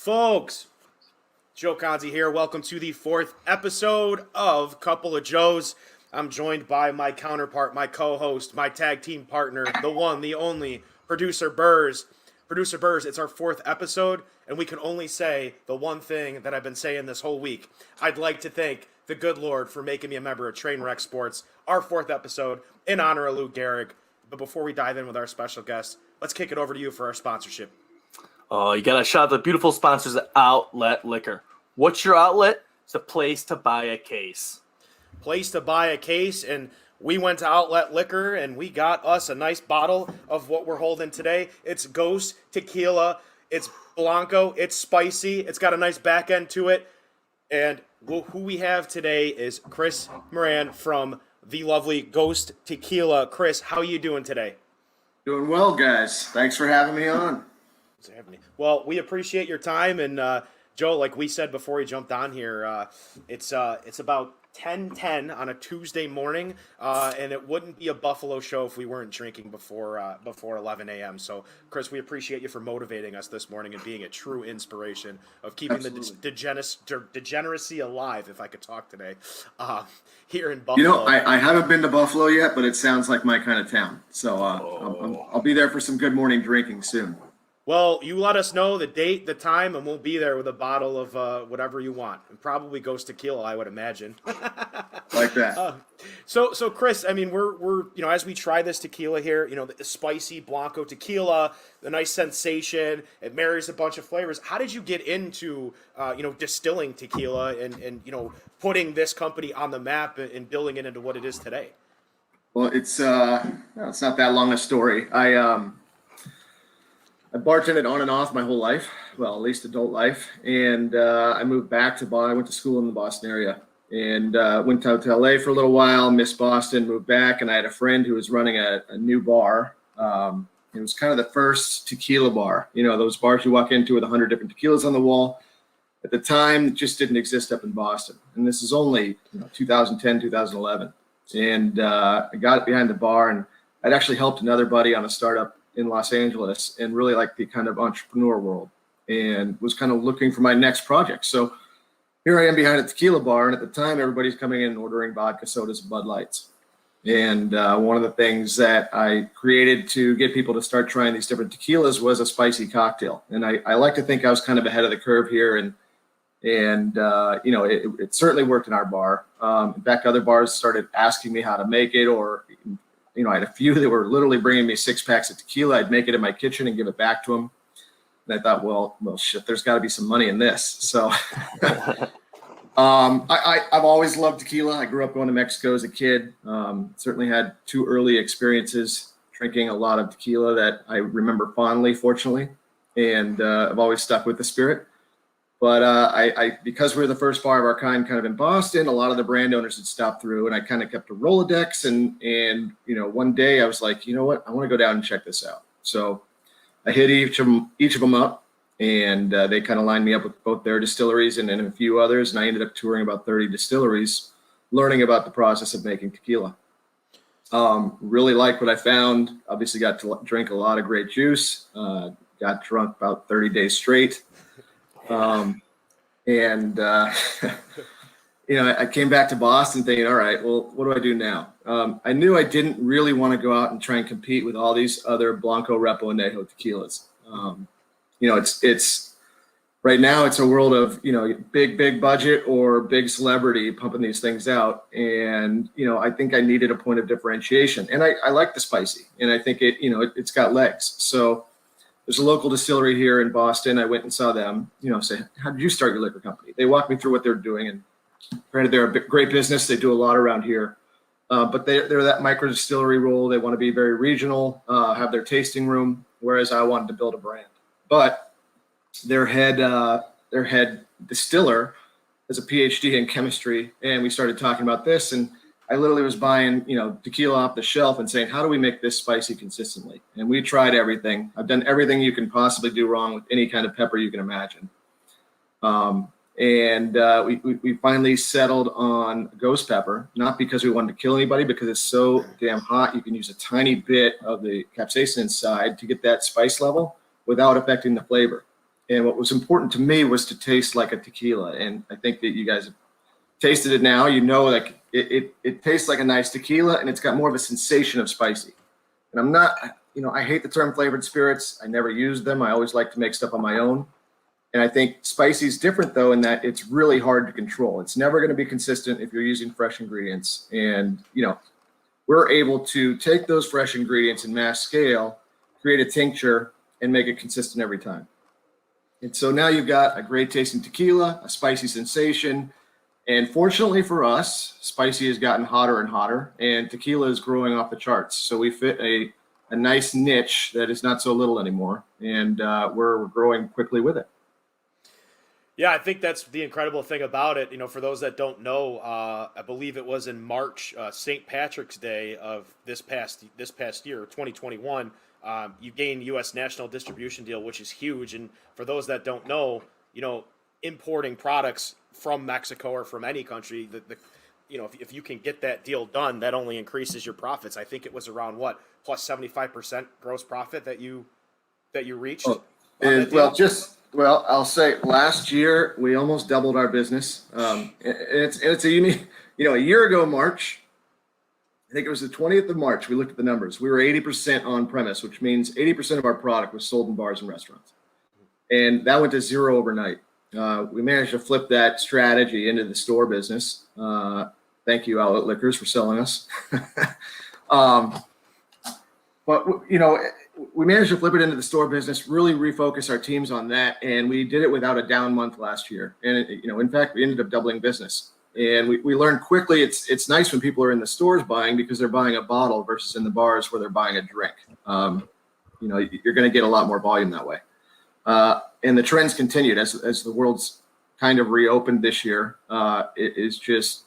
Folks, Joe Conzi here. Welcome to the fourth episode of Couple of Joes. I'm joined by my counterpart, my co-host, my tag team partner, the one, the only, Producer Burrs. Producer Burrs, it's our fourth episode, and we can only say the one thing that I've been saying this whole week. I'd like to thank the good Lord for making me a member of Trainwreck Sports, our fourth episode, in honor of Lou Gehrig. But before we dive in with our special guest, let's kick it over to you for our sponsorship. Oh, you got to shout out the beautiful sponsors at Outlet Liquor. What's your outlet? It's a place to buy a case. Place to buy a case, and we went to Outlet Liquor, and we got us a nice bottle of what we're holding today. It's Ghost Tequila. It's Blanco. It's spicy. It's got a nice back end to it. And who we have today is Chris Moran from the lovely Ghost Tequila. Chris, how are you doing today? Doing well, guys. Thanks for having me on. Well, we appreciate your time, and Joe, like we said before we jumped on here, it's about 10:10 on a Tuesday morning, and it wouldn't be a Buffalo show if we weren't drinking before 11 a.m. So, Chris, we appreciate you for motivating us this morning and being a true inspiration of keeping the degeneracy alive, if I could talk today, here in Buffalo. You know, I haven't been to Buffalo yet, but it sounds like my kind of town. So I'll be there for some good morning drinking soon. Well, you let us know the date, the time, and we'll be there with a bottle of whatever you want. And probably Ghost Tequila, I would imagine. Like that. So Chris, I mean, we're as we try this tequila here, the spicy Blanco tequila, the nice sensation, it marries a bunch of flavors. How did you get into distilling tequila and putting this company on the map and building it into what it is today? Well, it's not that long a story. I bartended on and off my whole life, well, at least adult life, and I moved back to Boston. I went to school in the Boston area, and went out to LA for a little while, missed Boston, moved back, and I had a friend who was running a new bar. It was kind of the first tequila bar, those bars you walk into with 100 different tequilas on the wall. At the time, it just didn't exist up in Boston, and this is only 2010, 2011, and I got behind the bar, and I'd actually helped another buddy on a startup in Los Angeles and really like the kind of entrepreneur world and was kind of looking for my next project. So here I am behind a tequila bar. And at the time, everybody's coming in and ordering vodka sodas and Bud Lights. And one of the things that I created to get people to start trying these different tequilas was a spicy cocktail. And I like to think I was kind of ahead of the curve here. And it certainly worked in our bar. In fact, other bars started asking me how to make it, or I had a few that were literally bringing me 6 packs of tequila. I'd make it in my kitchen and give it back to them. And I thought, well, shit, there's got to be some money in this. So I've always loved tequila. I grew up going to Mexico as a kid. Certainly had 2 early experiences drinking a lot of tequila that I remember fondly, fortunately. And I've always stuck with the spirit. But because we're the first bar of our kind of in Boston, a lot of the brand owners had stopped through, and I kind of kept a Rolodex. And one day I was like, you know what, I want to go down and check this out. So I hit each of them up, and they kind of lined me up with both their distilleries and a few others. And I ended up touring about 30 distilleries, learning about the process of making tequila. Really liked what I found. Obviously got to drink a lot of great juice. Got drunk about 30 days straight. I came back to Boston thinking, all right, well, what do I do now? I knew I didn't really want to go out and try and compete with all these other Blanco, Repo, and Nejo tequilas. It's right now it's a world of, big budget or big celebrity pumping these things out. And, I think I needed a point of differentiation, and I like the spicy, and I think it's got legs. So there's a local distillery here in Boston. I went and saw them, say, how did you start your liquor company? They walked me through what they're doing. And granted, they're a great business. They do a lot around here. But they're that micro distillery role. They want to be very regional, have their tasting room, whereas I wanted to build a brand. But their head distiller has a PhD in chemistry. And we started talking about this. And I literally was buying, tequila off the shelf and saying, how do we make this spicy consistently? And we tried everything. I've done everything you can possibly do wrong with any kind of pepper you can imagine. We finally settled on ghost pepper, not because we wanted to kill anybody, because it's so damn hot. You can use a tiny bit of the capsaicin inside to get that spice level without affecting the flavor. And what was important to me was to taste like a tequila. And I think that you guys have tasted it now. You know, like it tastes like a nice tequila, and it's got more of a sensation of spicy. And I'm not, I hate the term flavored spirits. I never use them. I always like to make stuff on my own. And I think spicy is different, though, in that it's really hard to control. It's never going to be consistent if you're using fresh ingredients. And, we're able to take those fresh ingredients in mass scale, create a tincture, and make it consistent every time. And so now you've got a great tasting tequila, a spicy sensation. And fortunately for us, spicy has gotten hotter and hotter, and tequila is growing off the charts. So we fit a nice niche that is not so little anymore, and we're growing quickly with it. Yeah, I think that's the incredible thing about it. For those that don't know, I believe it was in March, St. Patrick's Day of this past year, 2021. You gained U.S. national distribution deal, which is huge. And for those that don't know, importing products from Mexico or from any country, if you can get that deal done, that only increases your profits. I think it was around plus 75% gross profit that you reached. Well, I'll say last year we almost doubled our business. It's a unique, a year ago, March, I think it was the 20th of March, we looked at the numbers. We were 80% on premise, which means 80% of our product was sold in bars and restaurants. And that went to zero overnight. We managed to flip that strategy into the store business. Thank you, Outlet Liquors, for selling us. But, we managed to flip it into the store business, really refocus our teams on that. And we did it without a down month last year. And, in fact, we ended up doubling business. And we learned quickly it's nice when people are in the stores buying because they're buying a bottle versus in the bars where they're buying a drink. You're going to get a lot more volume that way. And the trends continued as the world's kind of reopened this year. It is just,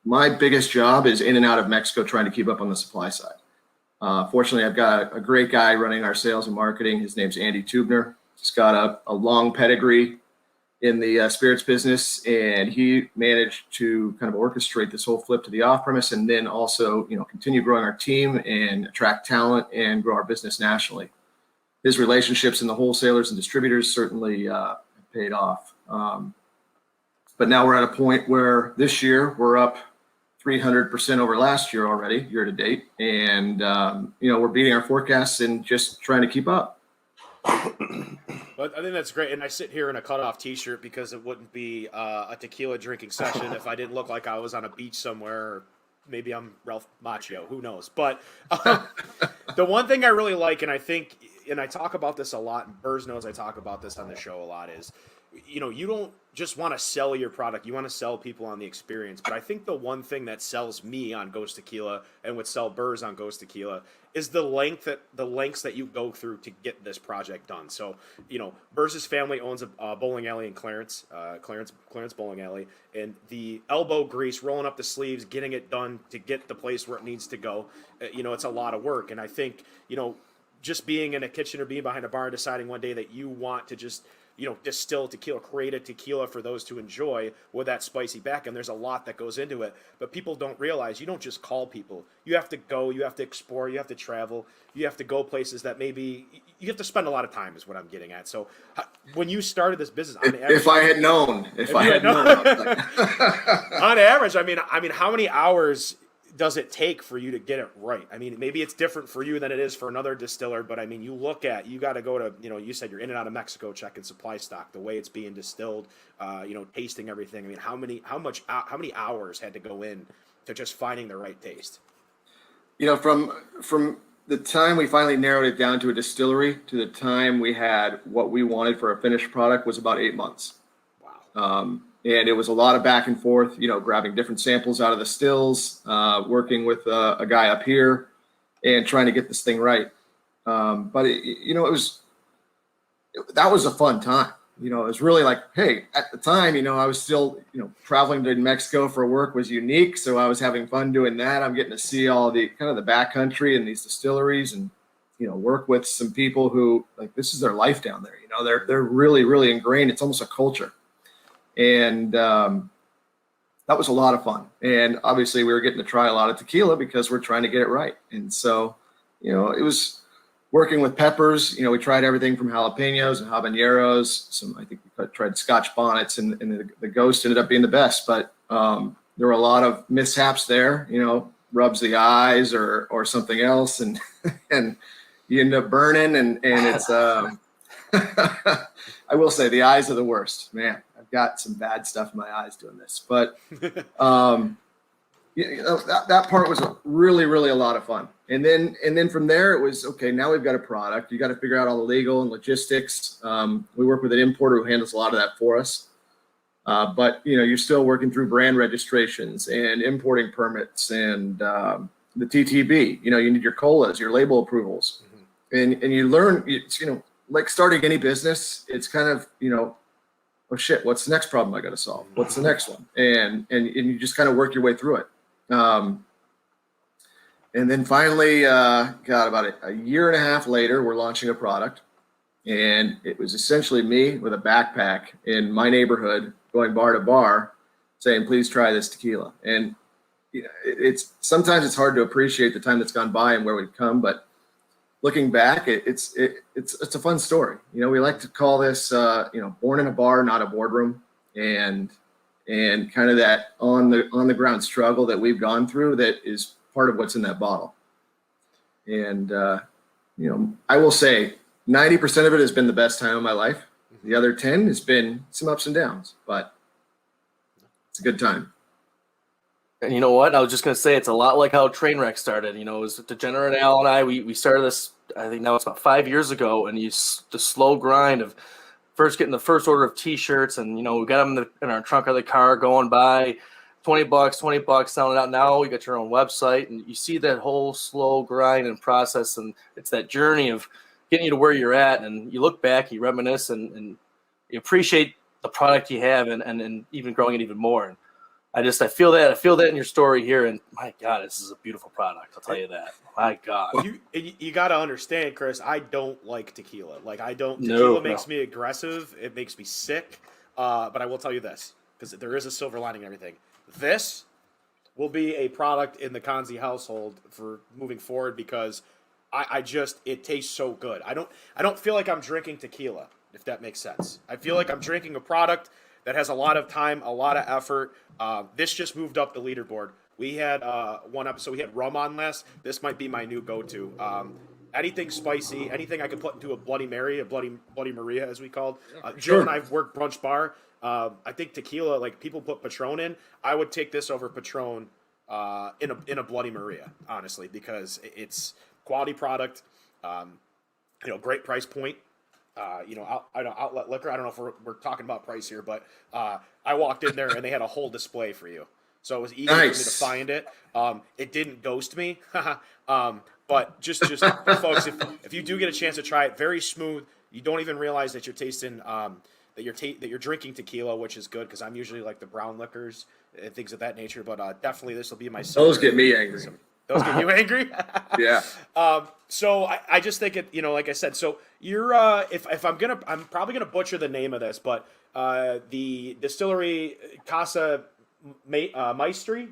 my biggest job is in and out of Mexico trying to keep up on the supply side. Fortunately, I've got a great guy running our sales and marketing. His name's Andy Tubner. He's got a long pedigree in the spirits business, and he managed to kind of orchestrate this whole flip to the off-premise, and then also, continue growing our team and attract talent and grow our business nationally. His relationships in the wholesalers and distributors certainly paid off. But now we're at a point where this year we're up 300% over last year already, year to date. And, we're beating our forecasts and just trying to keep up. But I think that's great. And I sit here in a cutoff T-shirt because it wouldn't be a tequila drinking session if I didn't look like I was on a beach somewhere. Or maybe I'm Ralph Macchio. Who knows? But the one thing I really like, and I think, and I talk about this a lot, and Burrs knows I talk about this on the show a lot, is, you don't just want to sell your product. You want to sell people on the experience. But I think the one thing that sells me on Ghost Tequila and would sell Burrs on Ghost Tequila is the lengths that you go through to get this project done. So, Burrs' family owns a bowling alley in Clarence Bowling Alley, and the elbow grease, rolling up the sleeves, getting it done to get the place where it needs to go. It's a lot of work. And I think, just being in a kitchen or being behind a bar and deciding one day that you want to just distill tequila, create a tequila for those to enjoy with that spicy back. And there's a lot that goes into it, but people don't realize you don't just call people. You have to go, you have to explore, you have to travel, you have to go places that maybe you have to spend a lot of time is what I'm getting at. So when you started this business, if I had known, on average, I mean, how many hours does it take for you to get it right? I mean, maybe it's different for you than it is for another distiller, but I mean, you got to go to, you said you're in and out of Mexico checking supply stock, the way it's being distilled, tasting everything. I mean, how many hours had to go in to just finding the right taste? From the time we finally narrowed it down to a distillery to the time we had what we wanted for a finished product was about 8 months. Wow. And it was a lot of back and forth, grabbing different samples out of the stills, working with a guy up here and trying to get this thing right. But that was a fun time. It was really like, hey, at the time, I was still, traveling to Mexico for work was unique. So I was having fun doing that. I'm getting to see all the kind of the backcountry and these distilleries and, work with some people who this is their life down there. They're really, really ingrained. It's almost a culture. And that was a lot of fun. And obviously we were getting to try a lot of tequila because we're trying to get it right. And so, we're working with peppers, we tried everything from jalapenos and habaneros. I think we tried Scotch bonnets, and the Ghost ended up being the best. But there were a lot of mishaps there, rubs the eyes or something else, and and you end up burning, and it's I will say the eyes are the worst, man. I've got some bad stuff in my eyes doing this, but that part was really a lot of fun. And then from there it was okay. Now we've got a product. You got to figure out all the legal and logistics. We work with an importer who handles a lot of that for us. But you're still working through brand registrations and importing permits and the TTB. You need your colas, your label approvals, and you learn. Like starting any business, it's kind of oh shit, what's the next problem I got to solve? What's the next one? And you just kind of work your way through it. And then finally, about a year and a half later, we're launching a product, and it was essentially me with a backpack in my neighborhood, going bar to bar, saying, "Please try this tequila." And it's sometimes it's hard to appreciate the time that's gone by and where we've come, but looking back, it's a fun story. We like to call this, born in a bar, not a boardroom, and kind of that on the ground struggle that we've gone through that is part of what's in that bottle. And I will say 90% of it has been the best time of my life. The other 10 has been some ups and downs, but it's a good time. And you know what? I was just going to say it's a lot like how Trainwreck started. It was Degenerate Al and I. We started this, I think now it's about 5 years ago, and the slow grind of first getting the first order of T-shirts, and we got them in our trunk of the car, going by $20, selling it out. Now we got your own website, and you see that whole slow grind and process, and it's that journey of getting you to where you're at. And you look back, you reminisce, and you appreciate the product you have, and even growing it even more. And I feel that in your story here, and my God, this is a beautiful product. I'll tell you that. My God. You got to understand, Chris, I don't like tequila. Tequila makes me aggressive. It makes me sick. But I will tell you this, because there is a silver lining and everything. This will be a product in the Kanzi household for moving forward, because it tastes so good. I don't feel like I'm drinking tequila, if that makes sense. I feel like I'm drinking a product that has a lot of time, a lot of effort. This just moved up the leaderboard. We had one episode, we had rum on last. This might be my new go-to. Anything spicy, anything I could put into a Bloody Mary, a Bloody Maria, as we called. Jill and I've worked brunch bar. I think tequila, like people put Patron in. I would take this over Patron in a Bloody Maria, honestly, because it's quality product. Great price point. Outlet liquor. I don't know if we're talking about price here, but I walked in there and they had a whole display for you, so it was easy for me to find it. It didn't ghost me, but just folks, if you do get a chance to try it, very smooth. You don't even realize that you're tasting that you're drinking tequila, which is good, because I'm usually like the brown liquors and things of that nature. But definitely this will be my. Those get me angry. Those get you angry? Yeah. So I just think it, like I said, so you're, I'm probably going to butcher the name of this, but the distillery Casa Maestri?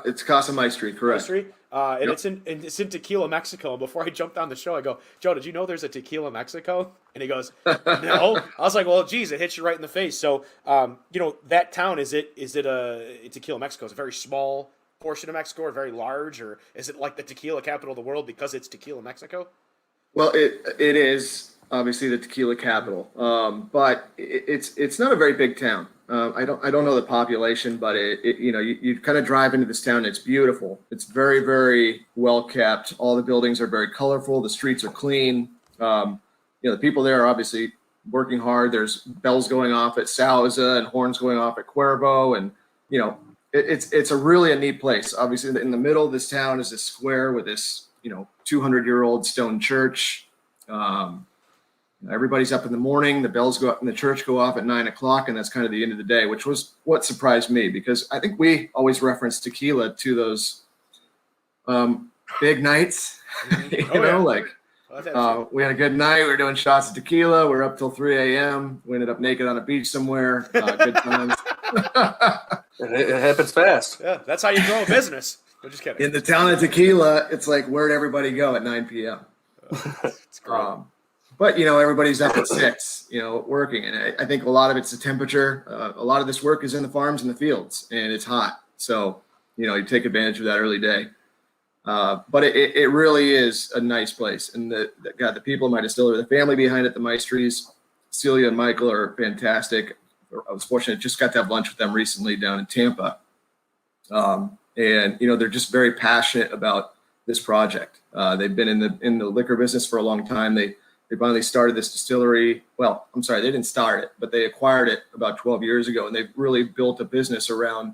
It's Casa Maestri, correct. Maestri. And yep. It's in Tequila, Mexico. And before I jumped on the show, I go, Joe, did you know there's a Tequila, Mexico? And he goes, no. I was like, well, geez, it hits you right in the face. So, that town, is it a Tequila, Mexico? It's a very small portion of Mexico, or very large, or is it like the tequila capital of the world because it's Tequila, Mexico? Well, it is obviously the tequila capital, but it's not a very big town. I don't know the population, but you kind of drive into this town. It's beautiful. It's very, very well kept. All the buildings are very colorful. The streets are clean. The people there are obviously working hard. There's bells going off at Sauza and horns going off at Cuervo, and it's a really a neat place. Obviously, in the middle of this town is this square with this 200-year-old stone church. Everybody's up in the morning. The bells go up in the church go off at 9 o'clock, and that's kind of the end of the day, which was what surprised me, because I think we always reference tequila to those big nights. We had a good night. We were doing shots of tequila. We were up till 3 a.m. We ended up naked on a beach somewhere. Good times. It happens fast. Yeah, that's how you grow a business. I'm just kidding. In the town of Tequila, it's like, where'd everybody go at 9 p.m.? It's great. But, everybody's up at 6, working. And I think a lot of it's the temperature. A lot of this work is in the farms and the fields, and it's hot. So, you take advantage of that early day. But it really is a nice place. And the people in my distillery, the family behind it, the Maestries, Celia and Michael are fantastic. I was fortunate, just got to have lunch with them recently down in Tampa. And, they're just very passionate about this project. They've been in the liquor business for a long time. They finally started this distillery. Well, I'm sorry, they didn't start it, but they acquired it about 12 years ago, and they've really built a business around,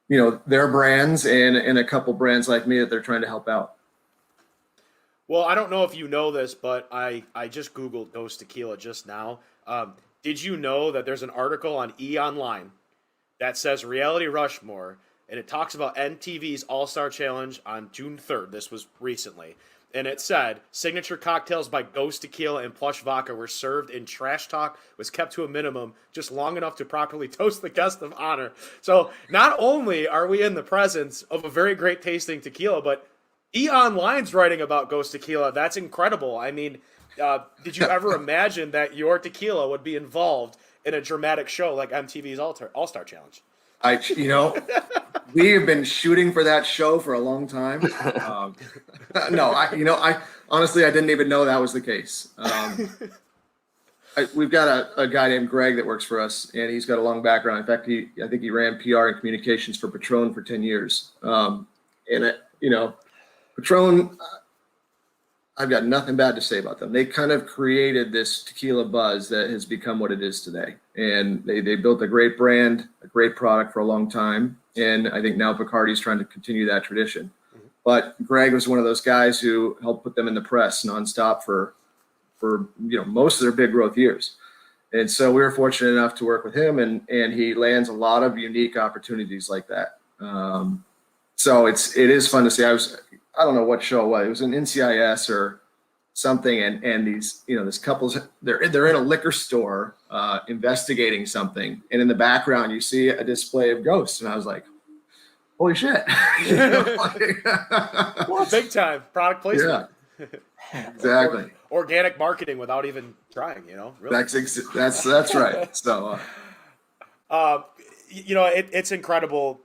their brands and a couple brands like me that they're trying to help out. Well, I don't know if you know this, but I just Googled Ghost Tequila just now. Did you know that there's an article on E! Online that says Reality Rushmore, and it talks about MTV's All-Star Challenge on June 3rd. This was recently. And it said, signature cocktails by Ghost Tequila and Plush Vodka were served in trash talk, was kept to a minimum, just long enough to properly toast the guest of honor. So not only are we in the presence of a very great tasting tequila, but E! Online's writing about Ghost Tequila. That's incredible. I mean, did you ever imagine that your tequila would be involved in a dramatic show like MTV's All-Star Challenge? We have been shooting for that show for a long time. No, I honestly, I didn't even know that was the case. We've got a guy named Greg that works for us, and he's got a long background. In fact, I think he ran PR and communications for Patron for 10 years. Patron, I've got nothing bad to say about them. They kind of created this tequila buzz that has become what it is today. And they built a great brand, a great product for a long time. And I think now Bacardi's trying to continue that tradition. Mm-hmm. But Greg was one of those guys who helped put them in the press nonstop for most of their big growth years. And so we were fortunate enough to work with him, and he lands a lot of unique opportunities like that. So it is fun to see. I don't know what show it was. It was an NCIS or something, and these this couple's they're in a liquor store investigating something, and in the background you see a display of ghosts, and I was like, holy shit. Well, big time product placement. Yeah, exactly. Organic marketing without even trying, really. That's right. So it's incredible,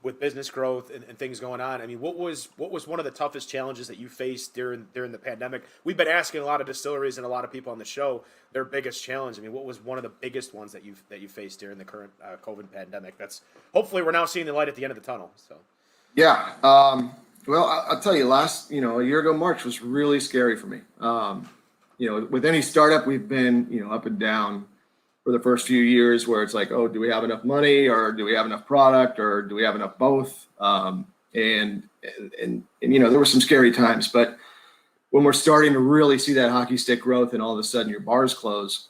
with business growth and things going on. I mean, what was one of the toughest challenges that you faced during the pandemic? We've been asking a lot of distilleries and a lot of people on the show their biggest challenge. I mean, what was one of the biggest ones that you faced during the current COVID pandemic? That's hopefully we're now seeing the light at the end of the tunnel. So, yeah. Well, I'll tell you, a year ago, March was really scary for me. With any startup, we've been, up and down for the first few years, where it's like, oh, do we have enough money, or do we have enough product, or do we have enough both? And there were some scary times, but when we're starting to really see that hockey stick growth, and all of a sudden your bars close,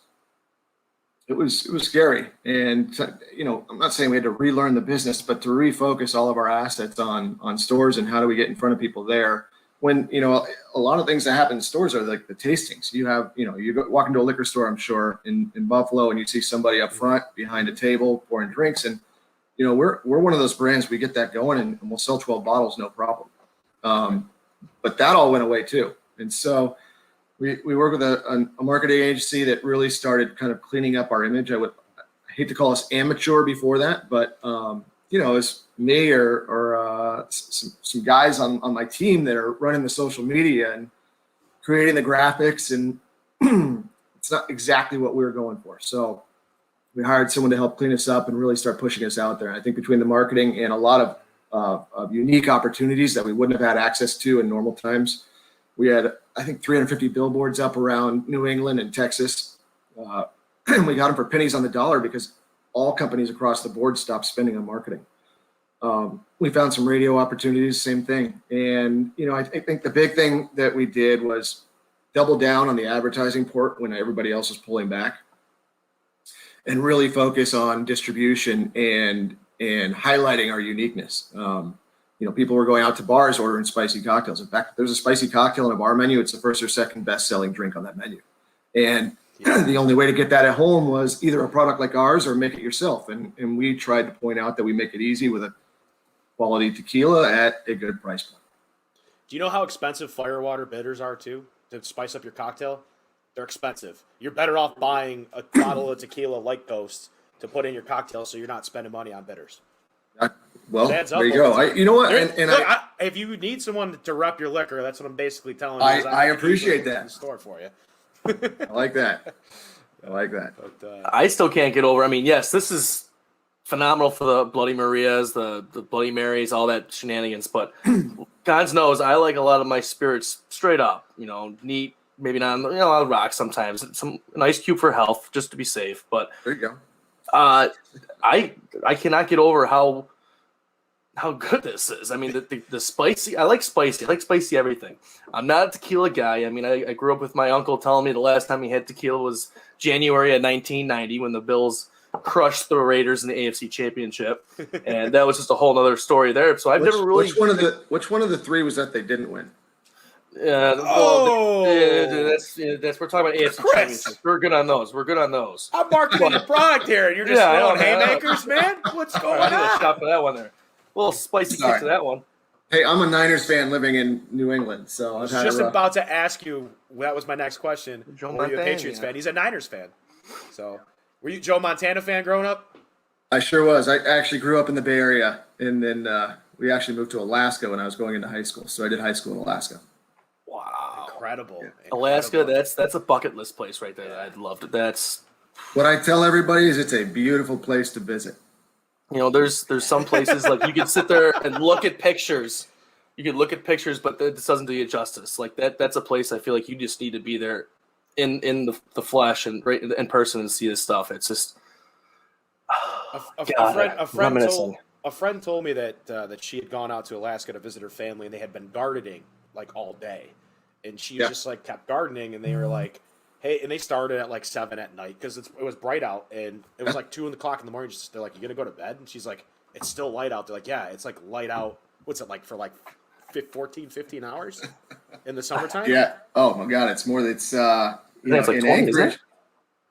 it was scary. And I'm not saying we had to relearn the business, but to refocus all of our assets on stores and how do we get in front of people there. When, a lot of things that happen in stores are like the tastings. You have, you walk into a liquor store, I'm sure, in Buffalo, and you see somebody up front behind a table pouring drinks. And, we're one of those brands, we get that going, and we'll sell 12 bottles, no problem. But that all went away too. And so we work with a marketing agency that really started kind of cleaning up our image. I hate to call us amateur before that, but, it's me or some guys on my team that are running the social media and creating the graphics, and it's not exactly what we were going for. So we hired someone to help clean us up and really start pushing us out there. And I think between the marketing and a lot of unique opportunities that we wouldn't have had access to in normal times, we had, I think, 350 billboards up around New England and Texas. And we got them for pennies on the dollar because all companies across the board stopped spending on marketing. We found some radio opportunities, same thing. And, I think the big thing that we did was double down on the advertising port when everybody else was pulling back, and really focus on distribution and highlighting our uniqueness. People were going out to bars ordering spicy cocktails. In fact, if there's a spicy cocktail on a bar menu, it's the first or second best-selling drink on that menu. And the only way to get that at home was either a product like ours or make it yourself. And we tried to point out that we make it easy with a quality tequila at a good price point. Do you know how expensive firewater bitters are too to spice up your cocktail? They're expensive. You're better off buying a bottle of tequila like Ghost to put in your cocktail, so you're not spending money on bitters. Well, It adds up there you over go. time. You know what? Look, if you need someone to rep your liquor, that's what I'm basically telling you. I appreciate that. In the store for you. I like that. I like that. But, I still can't get over. I mean, yes, this is phenomenal for the Bloody Marias, the Bloody Marys, all that shenanigans. But God knows, I like a lot of my spirits straight up. Neat. Maybe not. I'll rock sometimes. An ice cube for health, just to be safe. But There you go. I cannot get over how good this is. I mean, the spicy. I like spicy. I like spicy everything. I'm not a tequila guy. I mean, I grew up with my uncle telling me the last time he had tequila was January of 1990 when the Bills crushed the Raiders in the AFC Championship, and that was just a whole other story there. So I've never really. Which one of the three was that they didn't win? Yeah. That's we're talking about AFC Chris. Championships. We're good on those. I'm marketing the product here, and you're just throwing haymakers, man. What's going I need a on? shot for that one there. A little spicy kick to that one. Hey, I'm a Niners fan living in New England, so I was just about to ask you. That was my next question. Joe Were you a Montana, Patriots fan? He's a Niners fan. So, were you a Joe Montana fan growing up? I sure was. I actually grew up in the Bay Area, and then we actually moved to Alaska when I was going into high school. So I did high school in Alaska. Wow. Incredible. Alaska, that's a bucket list place right there. I'd love it. That's What I tell everybody is it's a beautiful place to visit. there's some places like you can sit there and look at pictures. You can look at pictures, but this doesn't do you justice. Like that's a place I feel like you just need to be there in the flesh and right in person and see this stuff. It's just a friend told me that she had gone out to Alaska to visit her family, and they had been gardening like all day, and she just like kept gardening, and they were like, hey, and they started at like 7 at night because it was bright out, and it was like 2:00 in the morning. They're like, you gonna go to bed? And she's like, it's still light out. They're like, yeah, it's like light out. What's it like for like 15 hours in the summertime? Yeah. Oh my God, it's more. It's like in 20, isn't Anchorage. it?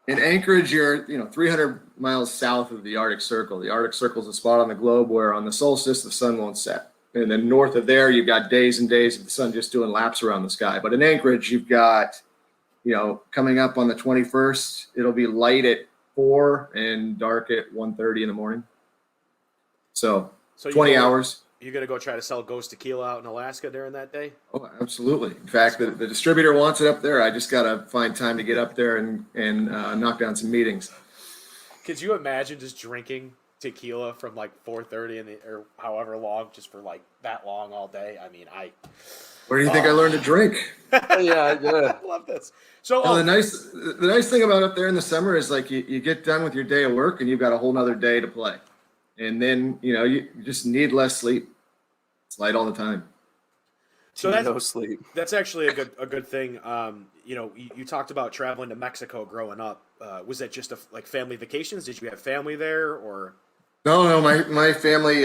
In Anchorage, you're 300 miles south of the Arctic Circle. The Arctic Circle is a spot on the globe where on the solstice the sun won't set. And then north of there, you've got days and days of the sun just doing laps around the sky. But in Anchorage, you've got, coming up on the 21st, it'll be light at 4 and dark at 1:30 in the morning. So 20 hours. You gonna go try to sell Ghost Tequila out in Alaska during that day? Oh, absolutely. In fact, the distributor wants it up there. I just got to find time to get up there and knock down some meetings. Could you imagine just drinking tequila from like 4:30 or however long, just for like that long all day? I mean, Where do you think I learned to drink? yeah. I love this. So the nice thing about up there in the summer is like you get done with your day of work and you've got a whole nother day to play. And then, you just need less sleep. It's light all the time. So no sleep. That's actually a good thing. You talked about traveling to Mexico growing up. Was that just like family vacations? Did you have family there or? No, my family,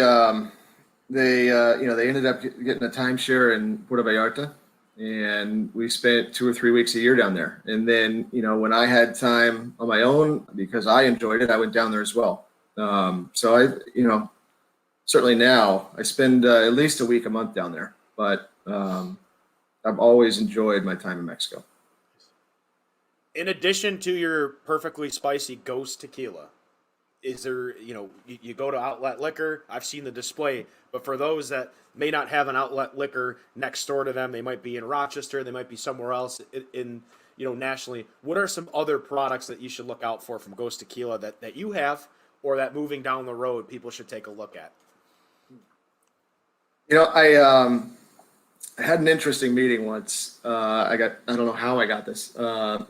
they ended up getting a timeshare in Puerto Vallarta, and we spent 2 or 3 weeks a year down there. And then, when I had time on my own, because I enjoyed it, I went down there as well. So I, certainly now I spend at least a week a month down there, but I've always enjoyed my time in Mexico. In addition to your perfectly spicy Ghost Tequila, is there, you go to Outlet Liquor, I've seen the display, but for those that may not have an Outlet Liquor next door to them, they might be in Rochester, they might be somewhere else in nationally. What are some other products that you should look out for from Ghost Tequila that you have, or that moving down the road people should take a look at? I had an interesting meeting once. I don't know how I got this.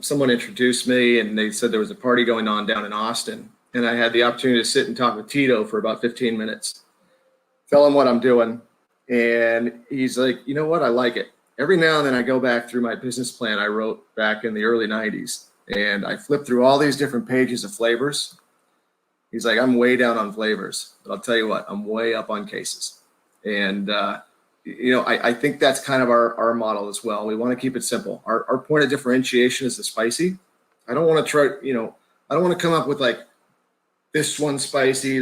Someone introduced me and they said there was a party going on down in Austin. And I had the opportunity to sit and talk with Tito for about 15 minutes. Tell him what I'm doing. And he's like, you know what? I like it. Every now and then I go back through my business plan I wrote back in the early 90s. And I flip through all these different pages of flavors. He's like, I'm way down on flavors. But I'll tell you what, I'm way up on cases. And, I think that's kind of our model as well. We want to keep it simple. Our point of differentiation is the spicy. I don't want to try, I don't want to come up with like this one's spicy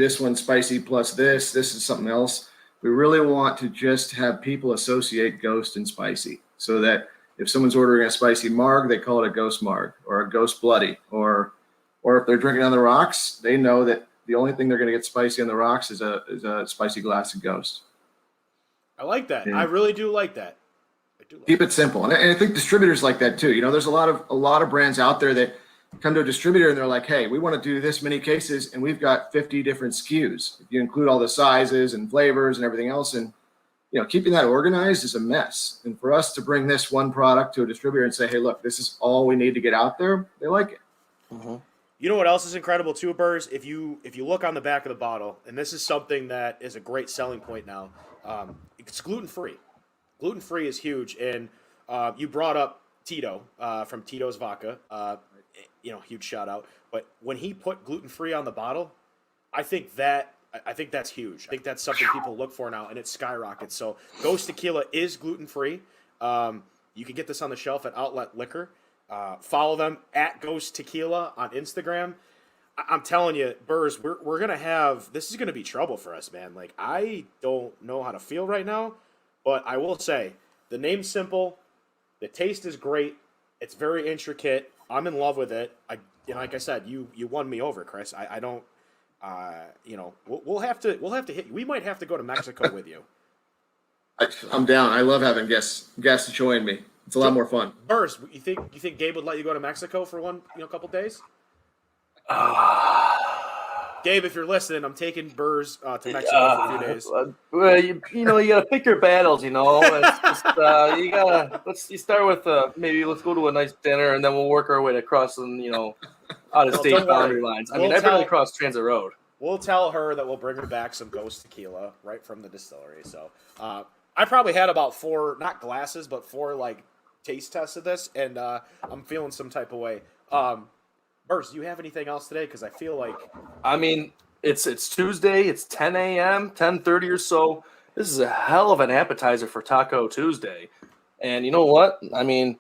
plus this is something else. We really want to just have people associate ghost and spicy, so that if someone's ordering a spicy marg, they call it a ghost marg or a ghost bloody, or if they're drinking on the rocks, they know that the only thing they're going to get spicy on the rocks is a spicy glass of ghost. I like that. Yeah. I really do like that. Keep it simple, and I think distributors like that too. There's a lot of brands out there that come to a distributor and they're like, hey, we want to do this many cases, and we've got 50 different SKUs. If you include all the sizes and flavors and everything else, and keeping that organized is a mess. And for us to bring this one product to a distributor and say, hey, look, this is all we need to get out there, they like it. Mm-hmm. You know what else is incredible too, Burrs? If you look on the back of the bottle, and this is something that is a great selling point now, it's gluten-free. Gluten-free is huge, and you brought up Tito from Tito's Vodka. Huge shout out. But when he put gluten-free on the bottle, I think that's huge. I think that's something people look for now, and it skyrockets. So Ghost Tequila is gluten-free. You can get this on the shelf at Outlet Liquor. Follow them at Ghost Tequila on Instagram. I'm telling you, Burrs, we're gonna have, this is gonna be trouble for us, man. Like, I don't know how to feel right now, but I will say the name's simple, the taste is great, it's very intricate. I'm in love with it. Like I said, you won me over, Chris. I don't, we'll have to hit you. We might have to go to Mexico with you. I'm down. I love having guests join me. It's a lot more fun. Burrs, you think Gabe would let you go to Mexico for couple days? Gabe, if you're listening, I'm taking Burrs to Mexico for a few days. Well, you gotta pick your battles. It's just, you start with maybe let's go to a nice dinner, and then we'll work our way across some out of state boundary lines. I barely crossed Transit Road. We'll tell her that we'll bring her back some Ghost Tequila right from the distillery. So I probably had about 4, not glasses, but 4 taste tests of this, and I'm feeling some type of way. Burrs, do you have anything else today? Because I feel like... It's Tuesday. It's 10 a.m., 10:30 or so. This is a hell of an appetizer for Taco Tuesday. And you know what? I think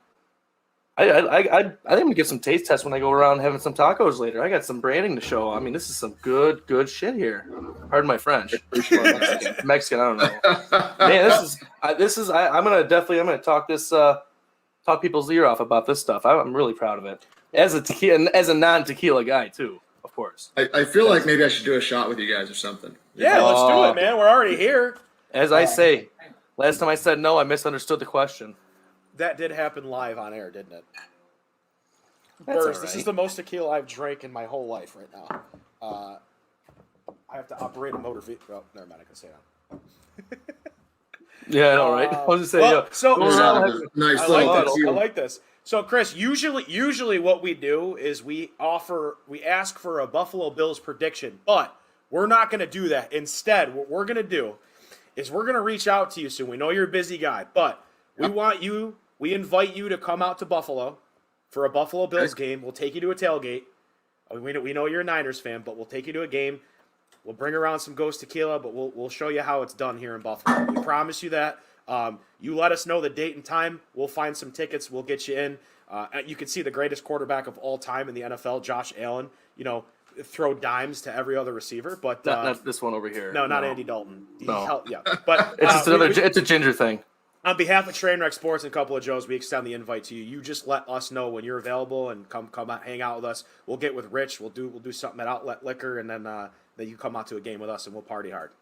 I'm going to get some taste tests when I go around having some tacos later. I got some branding to show. this is some good shit here. Pardon my French. Mexican, I don't know. Man, I'm going to talk people's ear off about this stuff. I'm really proud of it. As a non-tequila guy too, of course. I feel like maybe I should do a shot with you guys or something. Yeah, let's do it, man. We're already here. As I say, last time I said no, I misunderstood the question. That did happen live on air, didn't it? That's Burrs, all this right. is the most tequila I've drank in my whole life right now. I have to operate a motor vehicle. Oh, never mind. I can say that. Yeah, I know, right? I was just saying, Nice I little like this. So, Chris, usually what we do is we ask for a Buffalo Bills prediction, but we're not going to do that. Instead, what we're going to do is we're going to reach out to you soon. We know you're a busy guy, but we invite you to come out to Buffalo for a Buffalo Bills game. We'll take you to a tailgate. We know you're a Niners fan, but we'll take you to a game. We'll bring around some Ghost Tequila, but we'll show you how it's done here in Buffalo. We promise you that. You let us know the date and time. We'll find some tickets. We'll get you in. You can see the greatest quarterback of all time in the NFL, Josh Allen, throw dimes to every other receiver. But not this one over here. No, not Andy Dalton. No. But it's just it's a ginger thing. On behalf of Trainwreck Sports and Couple of Joes, we extend the invite to you. You just let us know when you're available and come out, hang out with us. We'll get with Rich. We'll do something at Outlet Liquor, and then you come out to a game with us, and we'll party hard.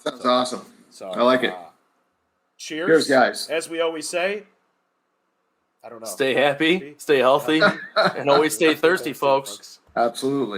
That sounds awesome. So I like it. Cheers, guys. As we always say, I don't know. Stay happy, stay healthy, and always stay thirsty, folks. Absolutely.